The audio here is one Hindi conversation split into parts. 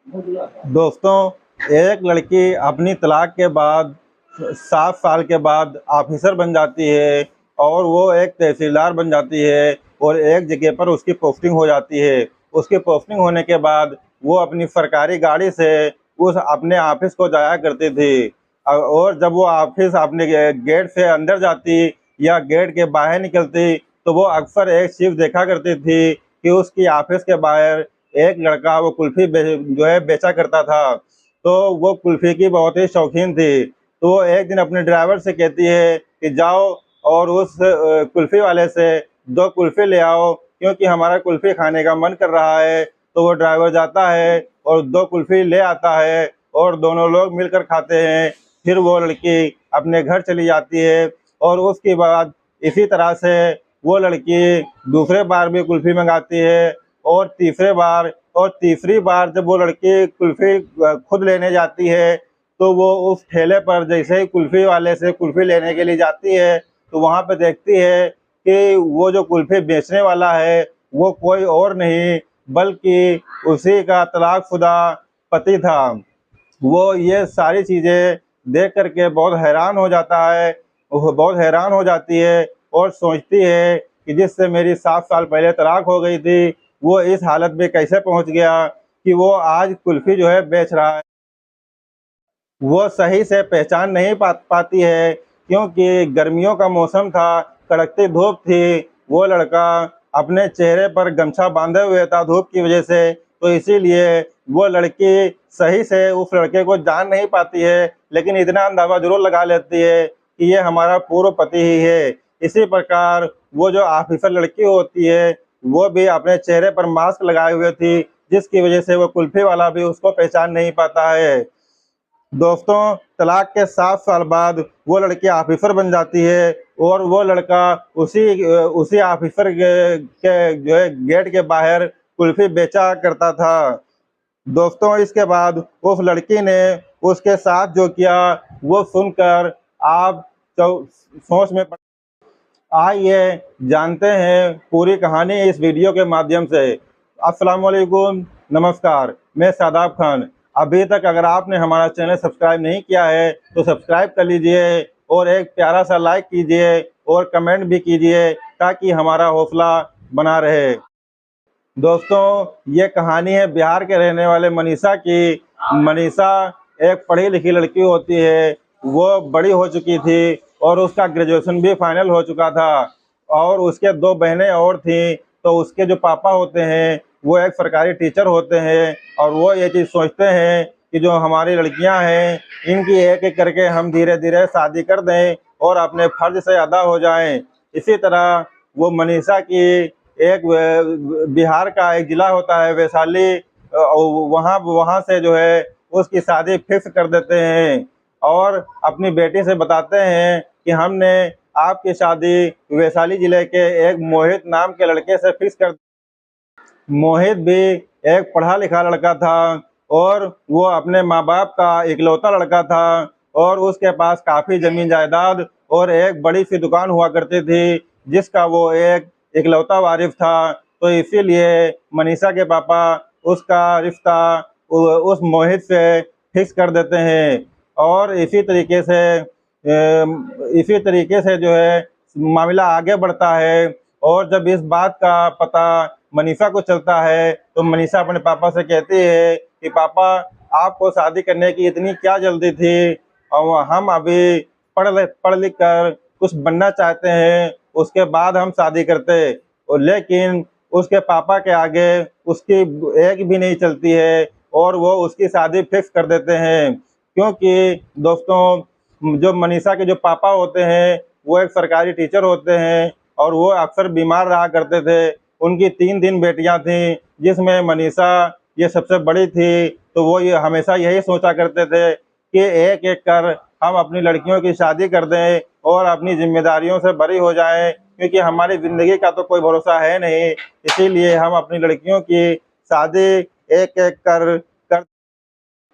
दोस्तों, एक लड़की अपनी तलाक के बाद 7 साल के बाद ऑफिसर बन जाती है और वो एक तहसीलदार बन जाती है और एक जगह पर उसकी पोस्टिंग हो जाती है। उसकी पोस्टिंग होने के बाद वो अपनी सरकारी गाड़ी से उस अपने ऑफिस को जाया करती थी। और जब वो ऑफिस अपने गेट से अंदर जाती या गेट के बाहर निकलती तो वो अक्सर एक चीज़ देखा करती थी कि उसकी ऑफिस के बाहर एक लड़का वो कुल्फी जो है बेचा करता था। तो वो कुल्फी की बहुत ही शौकीन थी। तो वो एक दिन अपने ड्राइवर से कहती है कि जाओ और उस कुल्फी वाले से 2 कुल्फी ले आओ, क्योंकि हमारा कुल्फी खाने का मन कर रहा है। तो वो ड्राइवर जाता है और 2 कुल्फी ले आता है और दोनों लोग मिलकर खाते हैं। फिर वो लड़की अपने घर चली जाती है और उसके बाद इसी तरह से वो लड़की दूसरे बार भी कुल्फी मंगाती है और तीसरी बार जब वो लड़की कुल्फी खुद लेने जाती है तो वो उस ठेले पर जैसे ही कुल्फी वाले से कुल्फी लेने के लिए जाती है तो वहाँ पे देखती है कि वो जो कुल्फी बेचने वाला है वो कोई और नहीं बल्कि उसी का तलाकशुदा पति था। वो ये सारी चीज़ें देख करके बहुत हैरान हो जाता है, वो बहुत हैरान हो जाती है और सोचती है कि जिससे मेरी 7 साल पहले तलाक हो गई थी वो इस हालत में कैसे पहुंच गया कि वो आज कुल्फी जो है बेच रहा है। वो सही से पहचान नहीं पाती है, क्योंकि गर्मियों का मौसम था, कड़कती धूप थी। वो लड़का अपने चेहरे पर गमछा बांधे हुए था धूप की वजह से, तो इसीलिए वो लड़की सही से उस लड़के को जान नहीं पाती है, लेकिन इतना अंदाज़ा ज़रूर लगा लेती है कि ये हमारा पूर्व पति ही है। इसी प्रकार वो जो ऑफिसर लड़की होती है, वो भी अपने चेहरे पर मास्क लगाए हुए थी, जिसकी वजह से वो कुल्फी वाला भी उसको पहचान नहीं पाता है। दोस्तों, तलाक के 7 साल बाद वो लड़की ऑफिसर बन जाती है और वो लड़का उसी ऑफिसर के जो है गेट के बाहर कुल्फी बेचा करता था। दोस्तों, इसके बाद उस लड़की ने उसके साथ जो किया वो सुनकर आप सोच में आइए जानते हैं पूरी कहानी इस वीडियो के माध्यम से। अस्सलाम वालेकुम, नमस्कार, मैं शादाब खान। अभी तक अगर आपने हमारा चैनल सब्सक्राइब नहीं किया है तो सब्सक्राइब कर लीजिए और एक प्यारा सा लाइक कीजिए और कमेंट भी कीजिए ताकि हमारा हौसला बना रहे। दोस्तों, ये कहानी है बिहार के रहने वाले मनीषा की। मनीषा एक पढ़ी लिखी लड़की होती है। वो बड़ी हो चुकी थी और उसका ग्रेजुएशन भी फाइनल हो चुका था और उसके 2 बहनें और थीं। तो उसके जो पापा होते हैं वो एक सरकारी टीचर होते हैं और वो ये चीज़ सोचते हैं कि जो हमारी लड़कियां हैं इनकी एक एक करके हम धीरे धीरे शादी कर दें और अपने फर्ज से अदा हो जाएं। इसी तरह वो मनीषा की एक बिहार का एक जिला होता है वैशाली, वहाँ वहाँ से जो है उसकी शादी फिक्स कर देते हैं और अपनी बेटी से बताते हैं कि हमने आपकी शादी वैशाली जिले के एक मोहित नाम के लड़के से फिक्स कर। मोहित भी एक पढ़ा लिखा लड़का था और वो अपने माँ बाप का इकलौता लड़का था और उसके पास काफ़ी ज़मीन जायदाद और एक बड़ी सी दुकान हुआ करती थी जिसका वो एक इकलौता वारिस था। तो इसीलिए मनीषा के पापा उसका रिश्ता उस मोहित से फिक्स कर देते हैं और इसी तरीके से जो है मामला आगे बढ़ता है। और जब इस बात का पता मनीषा को चलता है तो मनीषा अपने पापा से कहती है कि पापा, आपको शादी करने की इतनी क्या जल्दी थी और हम अभी पढ़ लिख कर कुछ बनना चाहते हैं, उसके बाद हम शादी करते। और लेकिन उसके पापा के आगे उसकी एक भी नहीं चलती है और वो उसकी शादी फिक्स कर देते हैं, क्योंकि दोस्तों जो मनीषा के जो पापा होते हैं वो एक सरकारी टीचर होते हैं और वो अक्सर बीमार रहा करते थे। उनकी 3 बेटियां थीं जिसमें मनीषा ये सबसे बड़ी थी। तो वो ये हमेशा यही सोचा करते थे कि एक एक कर हम अपनी लड़कियों की शादी कर दें और अपनी जिम्मेदारियों से बरी हो जाएं, क्योंकि हमारी ज़िंदगी का तो कोई भरोसा है नहीं। इसीलिए हम अपनी लड़कियों की शादी एक एक कर।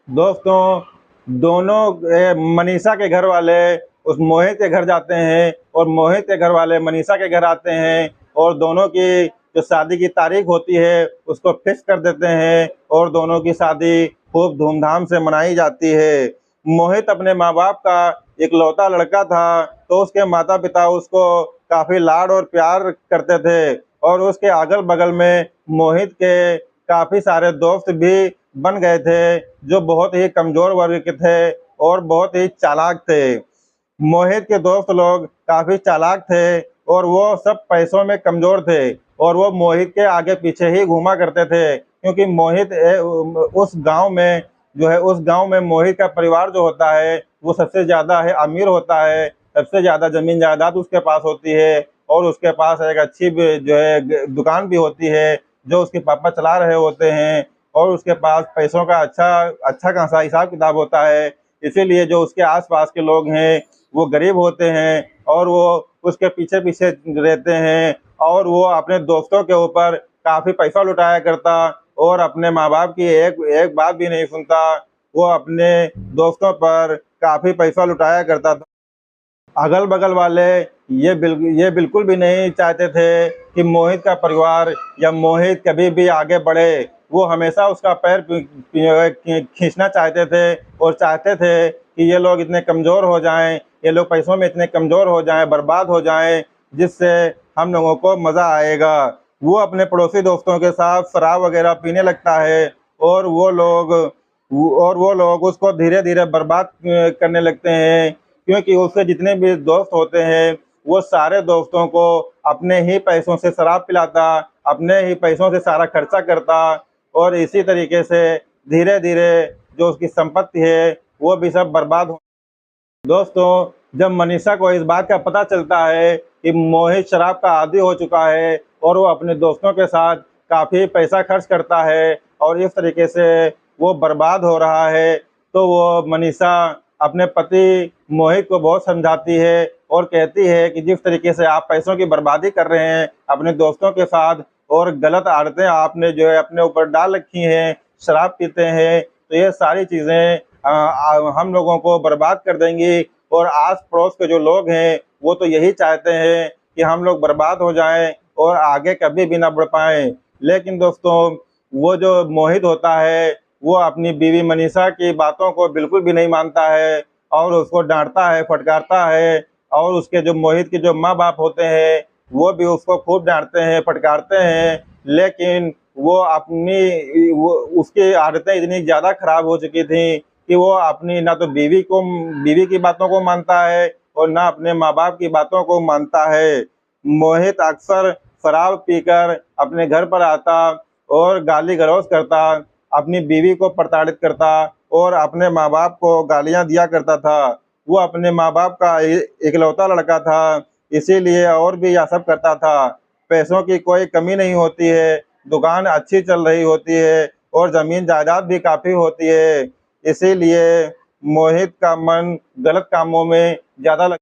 दोस्तों, दोनों मनीषा के घर वाले उस मोहित के घर जाते हैं और मोहित के घर वाले मनीषा के घर आते हैं और दोनों की जो शादी की तारीख होती है उसको फिक्स कर देते हैं और दोनों की शादी खूब धूमधाम से मनाई जाती है। मोहित अपने माँ बाप का इकलौता लड़का था, तो उसके माता पिता उसको काफी लाड और प्यार करते थे और उसके अगल बगल में मोहित के काफी सारे दोस्त भी बन गए थे, जो बहुत ही कमजोर वर्ग के थे और बहुत ही चालाक थे। मोहित के दोस्त लोग काफी चालाक थे और वो सब पैसों में कमजोर थे और वो मोहित के आगे पीछे ही घूमा करते थे, क्योंकि मोहित उस गांव में मोहित का परिवार जो होता है वो सबसे ज्यादा है अमीर होता है, सबसे ज्यादा जमीन जायदाद उसके पास होती है और उसके पास एक अच्छी जो है दुकान भी होती है जो उसके पापा चला रहे होते हैं और उसके पास पैसों का अच्छा अच्छा खासा हिसाब किताब होता है। इसीलिए जो उसके आसपास के लोग हैं वो गरीब होते हैं और वो उसके पीछे पीछे रहते हैं और वो अपने दोस्तों के ऊपर काफी पैसा लुटाया करता और अपने माँ बाप की एक एक बात भी नहीं सुनता। वो अपने दोस्तों पर काफी पैसा लुटाया करता था। अगल बगल वाले ये बिल्कुल भी नहीं चाहते थे कि मोहित का परिवार या मोहित कभी भी आगे बढ़े। वो हमेशा उसका पैर खींचना चाहते थे और चाहते थे कि ये लोग इतने कमजोर हो जाएं, ये लोग पैसों में इतने कमजोर हो जाएं, बर्बाद हो जाएं, जिससे हम लोगों को मजा आएगा। वो अपने पड़ोसी दोस्तों के साथ शराब वगैरह पीने लगता है और वो लोग उसको धीरे धीरे बर्बाद करने लगते हैं, क्योंकि उसके जितने भी दोस्त होते हैं वो सारे दोस्तों को अपने ही पैसों से शराब पिलाता, अपने ही पैसों से सारा खर्चा करता और इसी तरीके से धीरे धीरे जो उसकी संपत्ति है वो भी सब बर्बाद हो। दोस्तों, जब मनीषा को इस बात का पता चलता है कि मोहित शराब का आदी हो चुका है और वो अपने दोस्तों के साथ काफी पैसा खर्च करता है और इस तरीके से वो बर्बाद हो रहा है, तो वो मनीषा अपने पति मोहित को बहुत समझाती है और कहती है कि जिस तरीके से आप पैसों की बर्बादी कर रहे हैं अपने दोस्तों के साथ और गलत आदतें आपने जो है अपने ऊपर डाल रखी हैं, शराब पीते हैं, तो ये सारी चीजें हम लोगों को बर्बाद कर देंगी और आस पड़ोस के जो लोग हैं वो तो यही चाहते हैं कि हम लोग बर्बाद हो जाएं और आगे कभी भी ना बढ़ पाएं। लेकिन दोस्तों, वो जो मोहित होता है वो अपनी बीवी मनीषा की बातों को बिल्कुल भी नहीं मानता है और उसको डांटता है, फटकारता है और उसके जो मोहित के जो माँ बाप होते हैं वो भी उसको खूब डांटते हैं, फटकारते हैं। लेकिन वो उसकी आदतें इतनी ज्यादा खराब हो चुकी थी कि वो अपनी ना तो बीवी की बातों को मानता है और ना अपने माँ बाप की बातों को मानता है। मोहित अक्सर शराब पीकर अपने घर पर आता और गाली गलौज करता, अपनी बीवी को प्रताड़ित करता और अपने माँ बाप को गालियां दिया करता था। वो अपने माँ बाप का इकलौता लड़का था, इसीलिए और भी यह सब करता था। पैसों की कोई कमी नहीं होती है, दुकान अच्छी चल रही होती है और जमीन जायदाद भी काफी होती है, इसीलिए मोहित का मन गलत कामों में ज्यादा लग।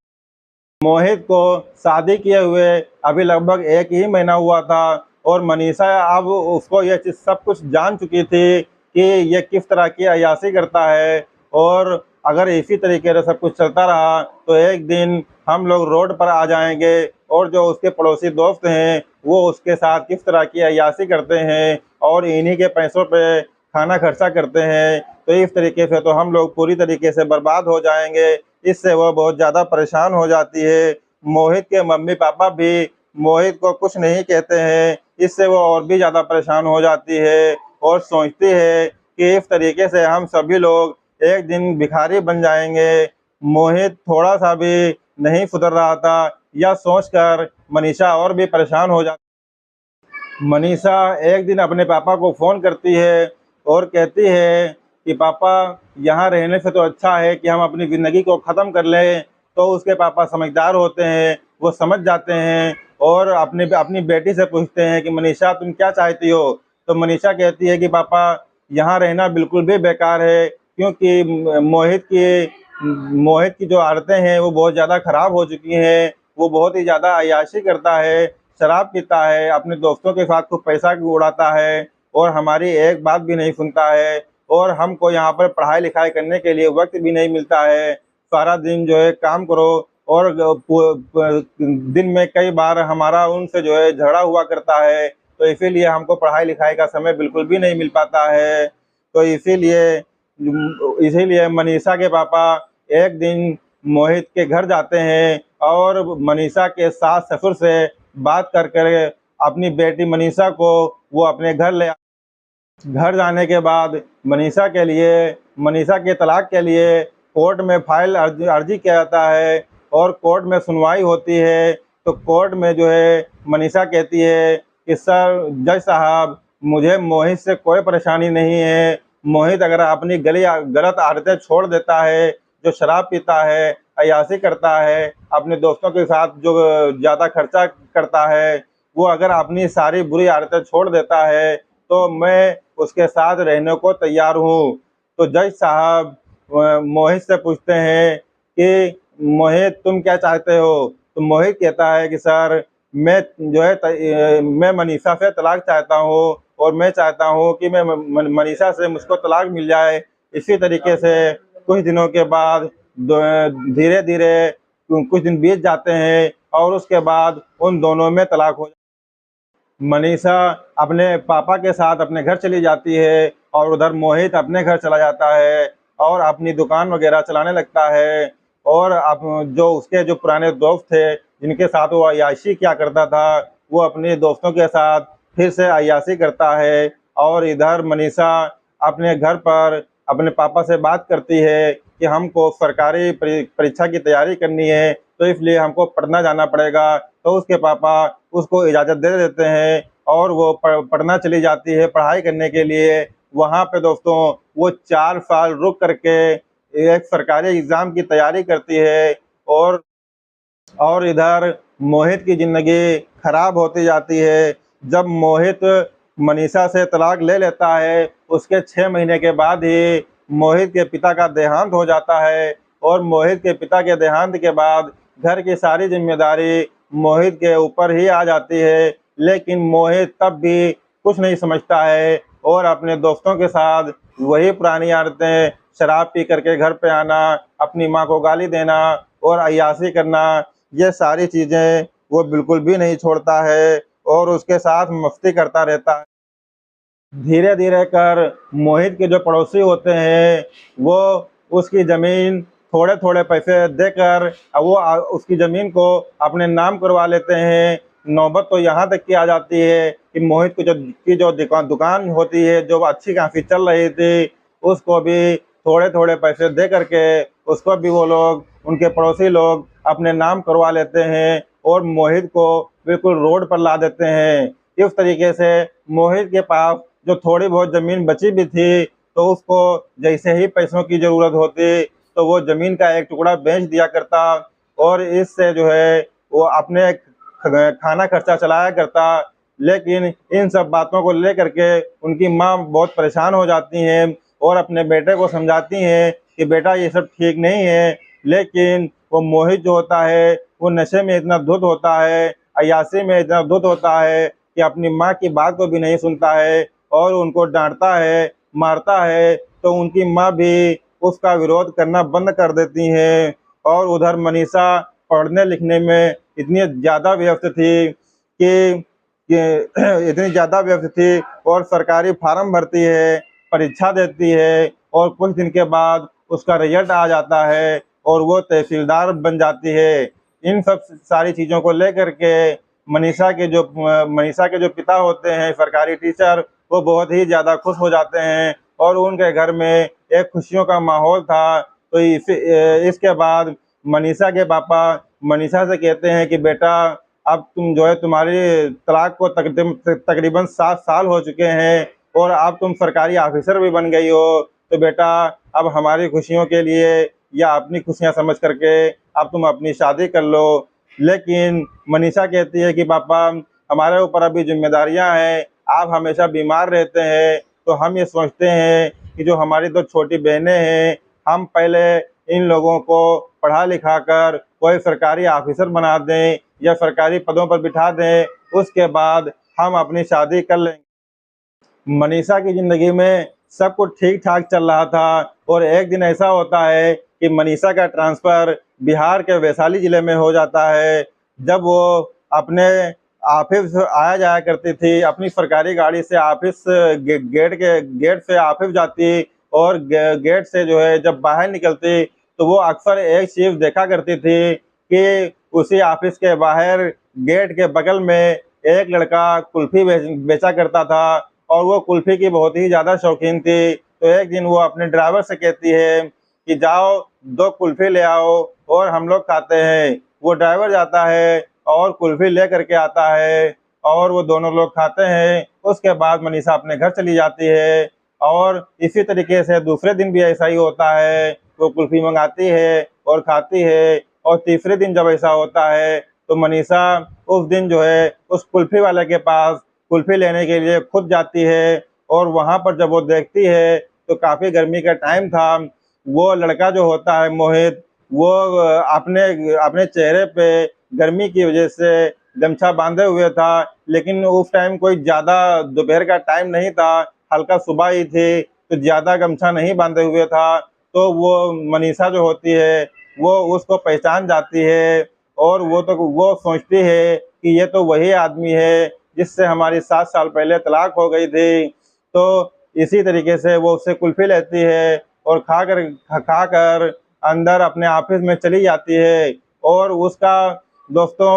मोहित को शादी किए हुए अभी लगभग 1 ही महीना हुआ था और मनीषा अब उसको यह चीज सब कुछ जान चुकी थी कि ये किस तरह की अय्याशी करता है और अगर इसी तरीके से सब कुछ चलता रहा तो एक दिन हम लोग रोड पर आ जाएंगे और जो उसके पड़ोसी दोस्त हैं वो उसके साथ किस तरह की अय्याशी करते हैं और इन्हीं के पैसों पे खाना खर्चा करते हैं, तो इस तरीके से तो हम लोग पूरी तरीके से बर्बाद हो जाएंगे। इससे वो बहुत ज़्यादा परेशान हो जाती है। मोहित के मम्मी पापा भी मोहित को कुछ नहीं कहते हैं, इससे वो और भी ज़्यादा परेशान हो जाती है और सोचती है कि इस तरीके से हम सभी लोग एक दिन भिखारी बन जाएंगे। मोहित थोड़ा सा भी नहीं सुधर रहा था, यह सोचकर मनीषा और भी परेशान हो जाती। मनीषा एक दिन अपने पापा को फ़ोन करती है और कहती है कि पापा, यहाँ रहने से तो अच्छा है कि हम अपनी ज़िंदगी को ख़त्म कर लें। तो उसके पापा समझदार होते हैं, वो समझ जाते हैं और अपनी बेटी से पूछते हैं कि मनीषा तुम क्या चाहती हो। तो मनीषा कहती है कि पापा, यहाँ रहना बिल्कुल भी बेकार है, क्योंकि मोहित की जो आदतें हैं वो बहुत ज़्यादा ख़राब हो चुकी हैं। वो बहुत ही ज़्यादा अय्याशी करता है, शराब पीता है, अपने दोस्तों के साथ खूब पैसा भी उड़ाता है और हमारी एक बात भी नहीं सुनता है और हमको यहाँ पर पढ़ाई लिखाई करने के लिए वक्त भी नहीं मिलता है। सारा दिन जो है काम करो और दिन में कई बार हमारा उनसे जो है झगड़ा हुआ करता है, तो इसीलिए हमको पढ़ाई लिखाई का समय बिल्कुल भी नहीं मिल पाता है। तो इसीलिए मनीषा के पापा एक दिन मोहित के घर जाते हैं और मनीषा के सास ससुर से बात कर कर अपनी बेटी मनीषा को वो अपने घर जाने के बाद मनीषा के तलाक के लिए कोर्ट में फाइल अर्जी किया जाता है और कोर्ट में सुनवाई होती है। तो कोर्ट में जो है मनीषा कहती है कि सर जज साहब, मुझे मोहित से कोई परेशानी नहीं है। मोहित अगर अपनी गलत आदतें छोड़ देता है, जो शराब पीता है, अय्याशी करता है, अपने दोस्तों के साथ जो ज़्यादा खर्चा करता है, वो अगर अपनी सारी बुरी आदतें छोड़ देता है तो मैं उसके साथ रहने को तैयार हूँ। तो जज साहब मोहित से पूछते हैं कि मोहित तुम क्या चाहते हो? तो मोहित कहता है कि सर मैं जो है मैं मनीषा से तलाक चाहता हूँ और मैं चाहता हूँ कि मैं मनीषा से मुझको तलाक मिल जाए। इसी तरीके से कुछ दिनों के बाद धीरे धीरे कुछ दिन बीत जाते हैं और उसके बाद उन दोनों में तलाक हो मनीषा अपने पापा के साथ अपने घर चली जाती है और उधर मोहित अपने घर चला जाता है और अपनी दुकान वगैरह चलाने लगता है। और अब जो उसके जो पुराने दोस्त थे जिनके साथ वो अय्याशी किया करता था, वो अपने दोस्तों के साथ फिर से अय्याशी करता है। और इधर मनीषा अपने घर पर अपने पापा से बात करती है कि हमको सरकारी परीक्षा की तैयारी करनी है, तो इसलिए हमको पढ़ना जाना पड़ेगा। तो उसके पापा उसको इजाज़त दे देते हैं और वो पढ़ना चली जाती है पढ़ाई करने के लिए। वहाँ पे दोस्तों वो 4 साल रुक करके एक सरकारी एग्ज़ाम की तैयारी करती है और इधर मोहित की ज़िंदगी खराब होती जाती है। जब मोहित मनीषा से तलाक ले लेता है, उसके 6 महीने के बाद ही मोहित के पिता का देहांत हो जाता है और मोहित के पिता के देहांत के बाद घर की सारी जिम्मेदारी मोहित के ऊपर ही आ जाती है। लेकिन मोहित तब भी कुछ नहीं समझता है और अपने दोस्तों के साथ वही पुरानी आदतें, शराब पी करके घर पे आना, अपनी माँ को गाली देना और अय्याशी करना, ये सारी चीज़ें वो बिल्कुल भी नहीं छोड़ता है और उसके साथ मस्ती करता रहता है। धीरे धीरे कर मोहित के जो पड़ोसी होते हैं वो उसकी ज़मीन थोड़े थोड़े पैसे देकर वो उसकी ज़मीन को अपने नाम करवा लेते हैं। नौबत तो यहाँ तक की आ जाती है कि मोहित की जो दुकान होती है, जो अच्छी खासी चल रही थी, उसको भी थोड़े थोड़े पैसे दे करके उसको भी वो लोग, उनके पड़ोसी लोग अपने नाम करवा लेते हैं और मोहित को बिल्कुल रोड पर ला देते हैं। इस तरीके से मोहित के पास जो थोड़ी बहुत ज़मीन बची भी थी, तो उसको जैसे ही पैसों की ज़रूरत होती तो वो ज़मीन का एक टुकड़ा बेच दिया करता और इससे जो है वो अपने खाना खर्चा चलाया करता। लेकिन इन सब बातों को लेकर के उनकी माँ बहुत परेशान हो जाती हैं और अपने बेटे को समझाती हैं कि बेटा ये सब ठीक नहीं है। लेकिन वो मोहित जो होता है वो नशे में इतना धुत होता है, अय्याशी में इतना धुत होता है कि अपनी माँ की बात को भी नहीं सुनता है और उनको डांटता है, मारता है। तो उनकी माँ भी उसका विरोध करना बंद कर देती हैं। और उधर मनीषा पढ़ने लिखने में इतनी ज़्यादा व्यस्त थी कि इतनी ज़्यादा व्यस्त थी और सरकारी फार्म भरती है, परीक्षा देती है और कुछ दिन के बाद उसका रिजल्ट आ जाता है और वो तहसीलदार बन जाती है। इन सब सारी चीज़ों को लेकर के मनीषा के जो पिता होते हैं सरकारी टीचर, वो बहुत ही ज़्यादा खुश हो जाते हैं और उनके घर में एक खुशियों का माहौल था। तो इसके बाद मनीषा के पापा मनीषा से कहते हैं कि बेटा, अब तुम जो है तुम्हारी तलाक को तकरीबन 7 साल हो चुके हैं और अब तुम सरकारी ऑफिसर भी बन गई हो, तो बेटा अब हमारी खुशियों के लिए या अपनी खुशियां समझ करके अब तुम अपनी शादी कर लो। लेकिन मनीषा कहती है कि पापा, हमारे ऊपर अभी जिम्मेदारियां हैं, आप हमेशा बीमार रहते हैं, तो हम ये सोचते हैं कि जो हमारी 2 छोटी बहनें हैं, हम पहले इन लोगों को पढ़ा लिखा कर कोई सरकारी ऑफिसर बना दें या सरकारी पदों पर बिठा दें, उसके बाद हम अपनी शादी कर लेंगे। मनीषा की ज़िंदगी में सब कुछ ठीक-ठाक चल रहा था और एक दिन ऐसा होता है कि मनीषा का ट्रांसफ़र बिहार के वैशाली ज़िले में हो जाता है। जब वो अपने ऑफिस आया जाया करती थी, अपनी सरकारी गाड़ी से ऑफिस गेट से ऑफिस जाती, और गेट से जो है जब बाहर निकलती तो वो अक्सर एक चीज देखा करती थी कि उसी ऑफिस के बाहर गेट के बगल में एक लड़का कुल्फी बेचा करता था, और वो कुल्फी की बहुत ही ज्यादा शौकीन थी। तो एक दिन वो अपने ड्राइवर से कहती है कि जाओ 2 कुल्फी ले आओ और हम लोग खाते हैं। वो ड्राइवर जाता है और कुल्फी ले करके आता है, और वो दोनों लोग खाते हैं। उसके बाद मनीषा अपने घर चली जाती है, और इसी तरीके से दूसरे दिन भी ऐसा ही होता है। वो कुल्फी मंगाती है और खाती है, और तीसरे दिन जब ऐसा होता है तो मनीषा उस दिन जो है उस कुल्फी वाले के पास कुल्फी लेने के लिए खुद जाती है। और वहां पर जब वो देखती है तो काफी गर्मी का टाइम था। वो लड़का जो होता है मोहित, वो अपने अपने चेहरे पे गर्मी की वजह से गमछा बांधे हुए था, लेकिन उस टाइम कोई ज्यादा दोपहर का टाइम नहीं था, हल्का सुबह ही थी, तो ज्यादा गमछा नहीं बांधे हुए था। तो वो मनीषा जो होती है वो उसको पहचान जाती है, और वो सोचती है कि ये तो वही आदमी है जिससे हमारी 7 साल पहले तलाक हो गई थी। तो इसी तरीके से वो उससे कुल्फी लेती है और खाकर अंदर अपने ऑफिस में चली जाती है। और उसका दोस्तों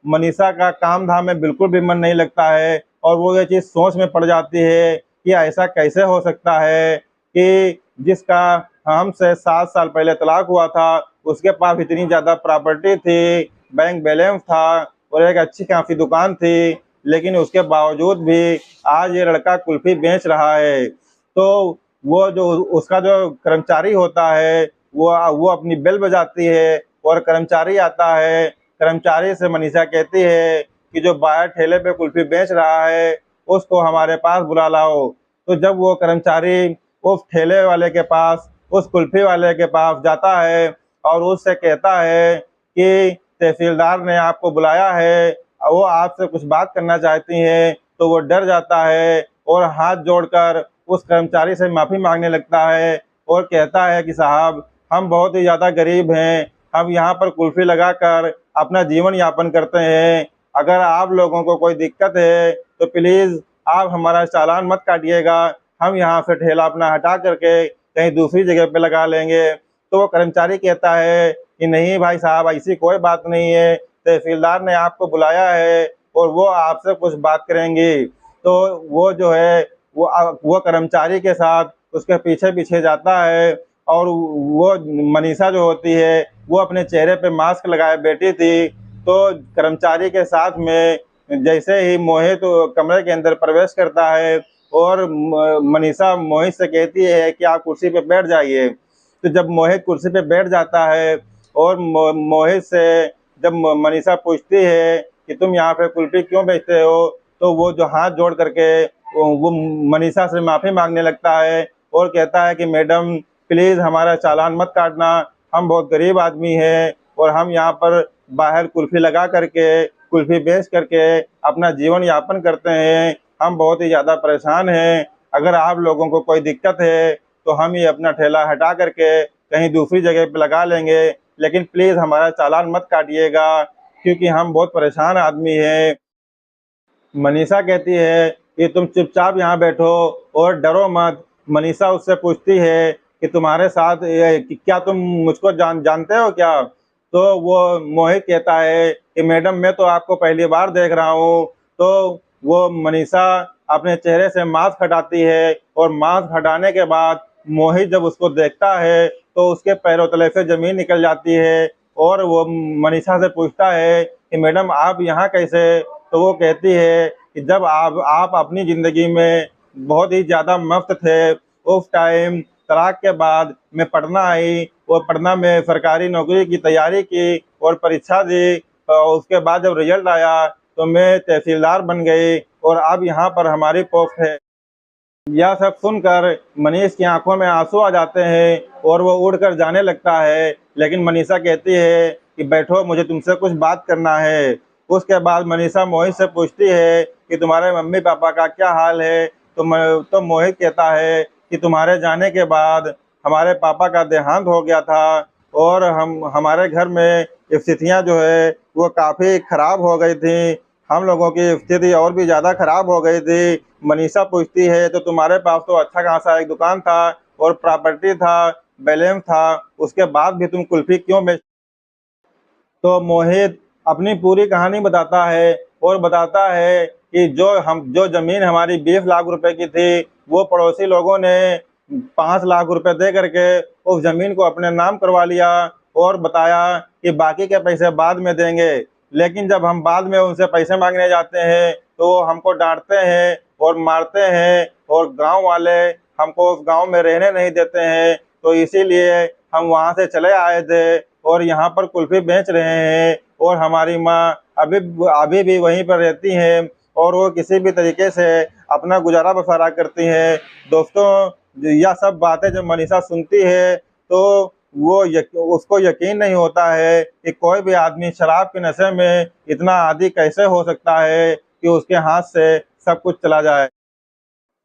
मनीषा का काम धाम में बिल्कुल भी मन नहीं लगता है, और वो ये चीज सोच में पड़ जाती है कि ऐसा कैसे हो सकता है कि जिसका हमसे 7 साल पहले तलाक हुआ था उसके पास इतनी ज्यादा प्रॉपर्टी थी, बैंक बैलेंस था, और एक अच्छी खासी दुकान थी, लेकिन उसके बावजूद भी आज ये लड़का कुल्फी बेच रहा है। तो वो जो उसका जो कर्मचारी होता है वो अपनी बेल बजाती है और कर्मचारी आता है। कर्मचारी से मनीषा कहती है कि जो बाहर ठेले पे कुल्फी बेच रहा है उसको हमारे पास बुला लाओ। तो जब वो कर्मचारी उस ठेले वाले के पास, उस कुल्फी वाले के पास जाता है और उससे कहता है कि तहसीलदार ने आपको बुलाया है, वो आपसे कुछ बात करना चाहती हैं, तो वो डर जाता है और हाथ जोड़कर उस कर्मचारी से माफी मांगने लगता है और कहता है कि साहब, हम बहुत ही ज्यादा गरीब हैं, हम यहाँ पर कुल्फी लगाकर अपना जीवन यापन करते हैं। अगर आप लोगों को कोई दिक्कत है तो प्लीज आप हमारा चालान मत काटिएगा, हम यहाँ से ठेला अपना हटा करके कहीं दूसरी जगह पे लगा लेंगे। तो वो कर्मचारी कहता है कि नहीं भाई साहब, ऐसी कोई बात नहीं है, तहसीलदार ने आपको बुलाया है और वो आपसे कुछ बात करेंगी। तो वो जो है वो कर्मचारी के साथ उसके पीछे पीछे जाता है, और वो मनीषा जो होती है वो अपने चेहरे पे मास्क लगाए बैठी थी। तो कर्मचारी के साथ में जैसे ही मोहित कमरे के अंदर प्रवेश करता है और मनीषा मोहित से कहती है कि आप कुर्सी पे बैठ जाइए। तो जब मोहित कुर्सी पे बैठ जाता है और मोहित से जब मनीषा पूछती है कि तुम यहाँ पे कुल्फी क्यों बेचते हो, तो वो जो हाथ जोड़ करके वो मनीषा से माफी मांगने लगता है और कहता है कि मैडम प्लीज हमारा चालान मत काटना, हम बहुत गरीब आदमी हैं और हम यहाँ पर बाहर कुल्फी लगा करके कुल्फी बेच करके अपना जीवन यापन करते हैं, हम बहुत ही ज्यादा परेशान हैं। अगर आप लोगों को कोई दिक्कत है तो हम ये अपना ठेला हटा करके कहीं दूसरी जगह पे लगा लेंगे, लेकिन प्लीज हमारा चालान मत काटिएगा क्योंकि हम बहुत परेशान आदमी हैं। मनीषा कहती है कि तुम चुपचाप यहाँ बैठो और डरो मत। मनीषा उससे पूछती है कि तुम्हारे साथ कि क्या तुम मुझको जानते हो क्या? तो वो मोहित कहता है कि मैडम मैं तो आपको पहली बार देख रहा हूँ। तो वो मनीषा अपने चेहरे से मास्क हटाती है और मास्क हटाने के बाद मोहित जब उसको देखता है तो उसके पैरों तले से जमीन निकल जाती है, और वो मनीषा से पूछता है कि मैडम आप यहाँ कैसे? तो वो कहती है कि जब आप अपनी जिंदगी में बहुत ही ज्यादा मस्त थे, उस टाइम तलाक के बाद मैं पटना आई, वो पटना में सरकारी नौकरी की तैयारी की और परीक्षा दी, और उसके बाद जब रिजल्ट आया तो मैं तहसीलदार बन गई और अब यहाँ पर हमारी पोस्ट है। यह सब सुनकर मनीष की आंखों में आंसू आ जाते हैं और वो उड़कर जाने लगता है, लेकिन मनीषा कहती है कि बैठो, मुझे तुमसे कुछ बात करना है। उसके बाद मनीषा मोहित से पूछती है कि तुम्हारे मम्मी पापा का क्या हाल है? तो मोहित कहता है कि तुम्हारे जाने के बाद हमारे पापा का देहांत हो गया था और हमारे घर में स्थितियां जो है वो काफ़ी खराब हो गई थी, हम लोगों की स्थिति और भी ज़्यादा खराब हो गई थी। मनीषा पूछती है, तो तुम्हारे पास तो अच्छा खासा एक दुकान था और प्रॉपर्टी था, बैलेंस था, उसके बाद भी तुम कुल्फी क्यों बेच। तो मोहित अपनी पूरी कहानी बताता है और बताता है कि जो ज़मीन हमारी 20 लाख रुपए की थी, वो पड़ोसी लोगों ने 5 लाख रुपए दे करके उस ज़मीन को अपने नाम करवा लिया और बताया कि बाकी के पैसे बाद में देंगे। लेकिन जब हम बाद में उनसे पैसे मांगने जाते हैं, तो वो हमको डांटते हैं और मारते हैं और गांव वाले हमको उस गांव में रहने नहीं देते हैं। तो इसीलिए हम वहां से चले आए थे और यहाँ पर कुल्फी बेच रहे हैं और हमारी माँ अभी अभी भी वहीं पर रहती हैं और वो किसी भी तरीके से अपना गुजारा बसरा करती हैं। दोस्तों, यह सब बातें जब मनीषा सुनती है, तो उसको यकीन नहीं होता है कि कोई भी आदमी शराब के नशे में इतना आदी कैसे हो सकता है कि उसके हाथ से सब कुछ चला जाए।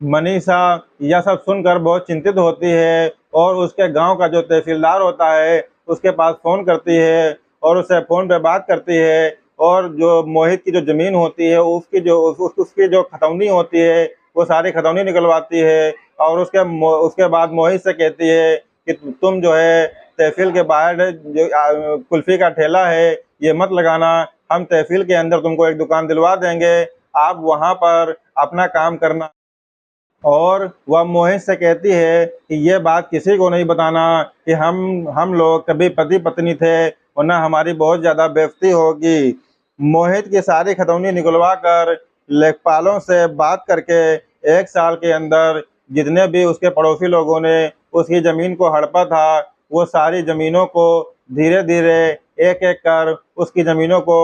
मनीषा यह सब सुनकर बहुत चिंतित होती है और उसके गांव का जो तहसीलदार होता है, उसके पास फ़ोन करती है और उससे फ़ोन पे बात करती है और जो मोहित की जो ज़मीन होती है, उसकी जो खतौनी होती है, वो सारी खतौनी निकलवाती है और उसके बाद मोहित से कहती है कि तुम जो है तहसील के बाहर जो कुल्फ़ी का ठेला है, ये मत लगाना। हम तहसील के अंदर तुमको एक दुकान दिलवा देंगे, आप वहाँ पर अपना काम करना। और वह मोहित से कहती है कि ये बात किसी को नहीं बताना कि हम लोग कभी पति पत्नी थे, वरना हमारी बहुत ज़्यादा बेइज्जती होगी। मोहित की सारी खतौनी निकलवा कर लेखपालों से बात करके 1 साल के अंदर जितने भी उसके पड़ोसी लोगों ने उसकी ज़मीन को हड़पा था, वो सारी ज़मीनों को धीरे-धीरे एक-एक कर उसकी ज़मीनों को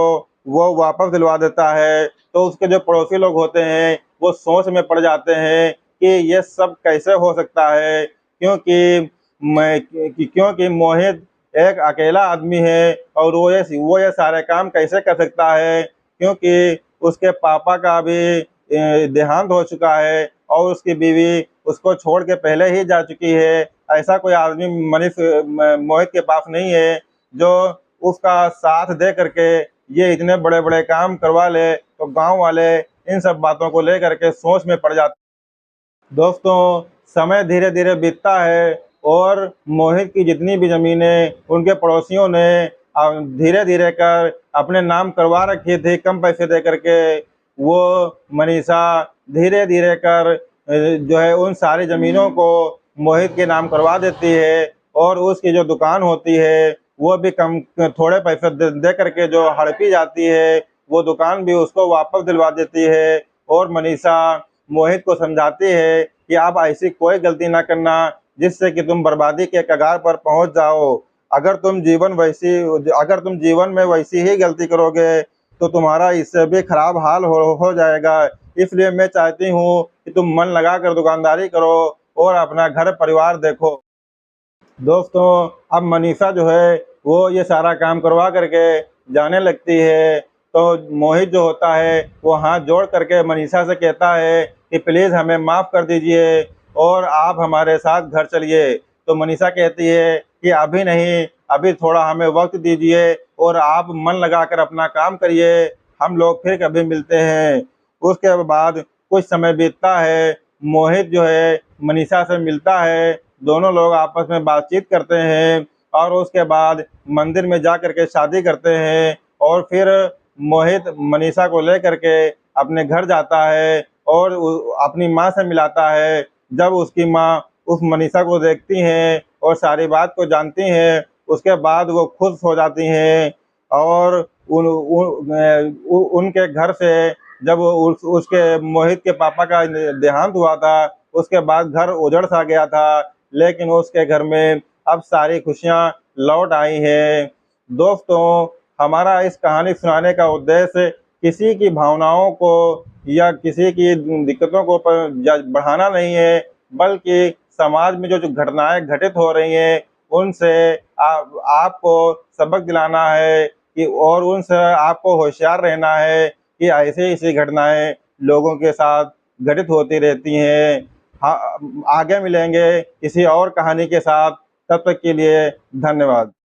वो वापस दिलवा देता है। तो उसके जो पड़ोसी लोग होते हैं, वो सोच में पड़ जाते हैं कि ये सब कैसे हो सकता है, क्योंकि मोहित एक अकेला आदमी है और वो ये सारे काम कैसे कर सकता है, क्योंकि उसके पापा का भी देहांत हो चुका है और उसकी बीवी उसको छोड़ के पहले ही जा चुकी है। ऐसा कोई आदमी मोहित के पास नहीं है जो उसका साथ दे करके ये इतने बड़े बड़े काम करवा ले। तो गांव वाले इन सब बातों को लेकर के सोच में पड़ जाते। दोस्तों, समय धीरे-धीरे बीतता है और मोहित की जितनी भी ज़मीनें उनके पड़ोसियों ने धीरे-धीरे कर अपने नाम करवा रखी थी कम पैसे दे करके। वो मनीषा धीरे-धीरे कर जो है उन सारी ज़मीनों को मोहित के नाम करवा देती है और उसकी जो दुकान होती है, वो भी कम थोड़े पैसे दे करके जो हड़पी जाती है, वो दुकान भी उसको वापस दिलवा देती है। और मनीषा मोहित को समझाती है कि आप ऐसी कोई गलती ना करना जिससे कि तुम बर्बादी के कगार पर पहुंच जाओ। अगर तुम जीवन में वैसी ही गलती करोगे, तो तुम्हारा इससे भी खराब हाल हो जाएगा। इसलिए मैं चाहती हूँ कि तुम मन लगाकर दुकानदारी करो और अपना घर परिवार देखो। दोस्तों, अब मनीषा जो है वो ये सारा काम करवा करके जाने लगती है। तो मोहित जो होता है वो हाथ जोड़ करके मनीषा से कहता है कि प्लीज़ हमें माफ़ कर दीजिए और आप हमारे साथ घर चलिए। तो मनीषा कहती है कि अभी नहीं, अभी थोड़ा हमें वक्त दीजिए और आप मन लगाकर अपना काम करिए, हम लोग फिर कभी मिलते हैं। उसके बाद कुछ समय बीतता है, मोहित जो है मनीषा से मिलता है, दोनों लोग आपस में बातचीत करते हैं और उसके बाद मंदिर में जा करके शादी करते हैं। और फिर मोहित मनीषा को लेकर के अपने घर जाता है और अपनी माँ से मिलाता है। जब उसकी माँ उस मनीषा को देखती हैं और सारी बात को जानती हैं, उसके बाद वो खुश हो जाती हैं और उनके घर से जब उसके मोहित के पापा का देहांत हुआ था, उसके बाद घर उजड़ सा गया था, लेकिन उसके घर में अब सारी खुशियां लौट आई हैं। दोस्तों, हमारा इस कहानी सुनाने का उद्देश्य किसी की भावनाओं को या किसी की दिक्कतों को बढ़ाना नहीं है, बल्कि समाज में जो घटनाएं घटित हो रही हैं, उनसे आपको सबक दिलाना है कि और उनसे आपको होशियार रहना है कि ऐसी ऐसी घटनाएं लोगों के साथ घटित होती रहती हैं। हाँ, आगे मिलेंगे किसी और कहानी के साथ। तब तक के लिए धन्यवाद।